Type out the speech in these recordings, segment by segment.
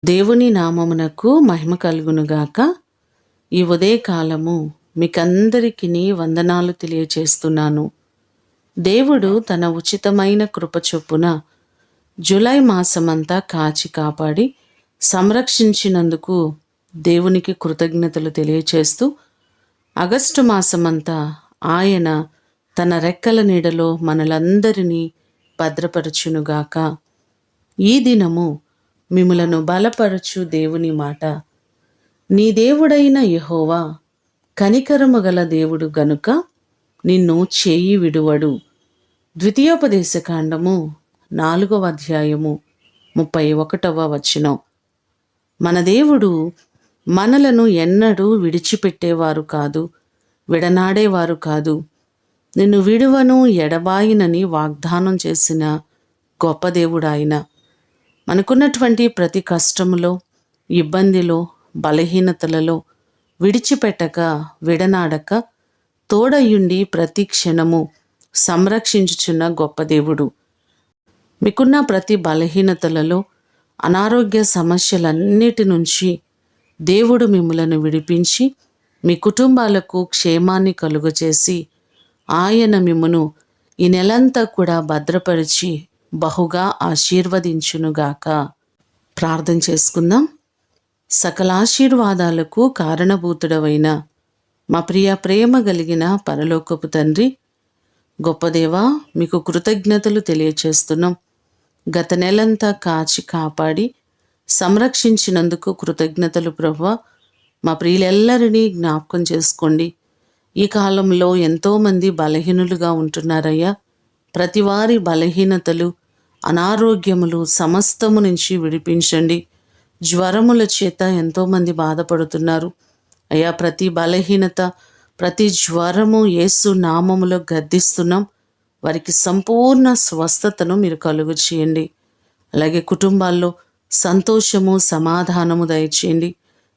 దేవుని నామమునకు మహిమ కలుగునుగాక. ఈ ఉదయకాలము మీకందరికీ వందనాలు తెలియచేస్తున్నాను. దేవుడు తన ఉచితమైన కృప చొప్పున జూలై మాసమంతా కాచి కాపాడి సంరక్షించినందుకు దేవునికి కృతజ్ఞతలు తెలియచేస్తూ, ఆగస్టు మాసమంతా ఆయన తన రెక్కల నీడలో మనలందరినీ భద్రపరచునుగాక. ఈ దినము మిమ్ములను బలపరచు దేవుని మాట. నీ దేవుడైన యెహోవా కనికరము గల దేవుడు గనుక నిన్ను చేయి విడువడు. ద్వితీయోపదేశకాండము 4వ అధ్యాయము 31వ వచనం. మన దేవుడు మనలను ఎన్నడూ విడిచిపెట్టేవారు కాదు, విడనాడేవారు కాదు. నిన్ను విడువను ఎడబాయినని వాగ్దానం చేసిన గొప్ప దేవుడు ఆయన. మనకున్నటువంటి ప్రతి కష్టములో, ఇబ్బందిలో, బలహీనతలలో విడిచిపెట్టక, విడనాడక, తోడయుండి ప్రతి క్షణము సంరక్షించుచున్న గొప్ప దేవుడు. మీకున్న ప్రతి బలహీనతలలో, అనారోగ్య సమస్యలన్నిటి నుంచి దేవుడు మిమ్ములను విడిపించి మీ కుటుంబాలకు క్షేమాన్ని కలుగజేసి ఆయన మిమ్మును ఈ నెలంతా కూడా భద్రపరిచి బహుగా ఆశీర్వదించునుగాక. ప్రార్థన చేసుకుందాం. సకల ఆశీర్వాదాలకు కారణభూతుడవైన మా ప్రేమ కలిగిన పరలోకపు తండ్రి, గొప్ప దేవా, మీకు కృతజ్ఞతలు తెలియచేస్తున్నాం. గత నెలంతా కాచి కాపాడి సంరక్షించినందుకు కృతజ్ఞతలు ప్రభువా. మా ప్రియులెల్లరినీ జ్ఞాపకం చేసుకోండి. ఈ కాలంలో ఎంతోమంది బలహీనులుగా ఉంటున్నారయ్యా. ప్రతివారి బలహీనతలు, అనారోగ్యములు సమస్తము నుంచి విడిపించండి. జ్వరముల చేత ఎంతోమంది బాధపడుతున్నారు అయ్యా. ప్రతి బలహీనత, ప్రతి జ్వరము యేసు నామములో గద్దిస్తున్నాం. వారికి సంపూర్ణ స్వస్థతను మీరు కలుగు చేయండి. అలాగే కుటుంబాల్లో సంతోషము, సమాధానము దయచేయండి.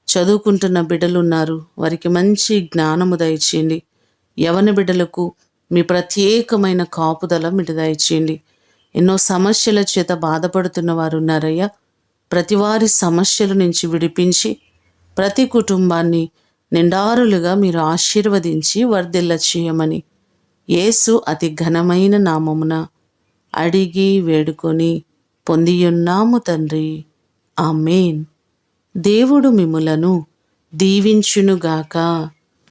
చదువుకుంటున్న బిడ్డలు ఉన్నారు, వారికి మంచి జ్ఞానము దయచేయండి. యవన బిడ్డలకు మీ ప్రత్యేకమైన కాపుదల మీరు దయచేయండి. ఎన్నో సమస్యల చేత బాధపడుతున్న వారు ఉన్నారయ్యా. ప్రతి వారి సమస్యల నుంచి విడిపించి ప్రతి కుటుంబాన్ని నిండారులుగా మీరు ఆశీర్వదించి వర్ధిల్ల చేయమని యేసు అతి ఘనమైన నామమున అడిగి వేడుకొని పొందియున్నాము తండ్రి. ఆమేన్. దేవుడు మిమ్ములను దీవించునుగాక.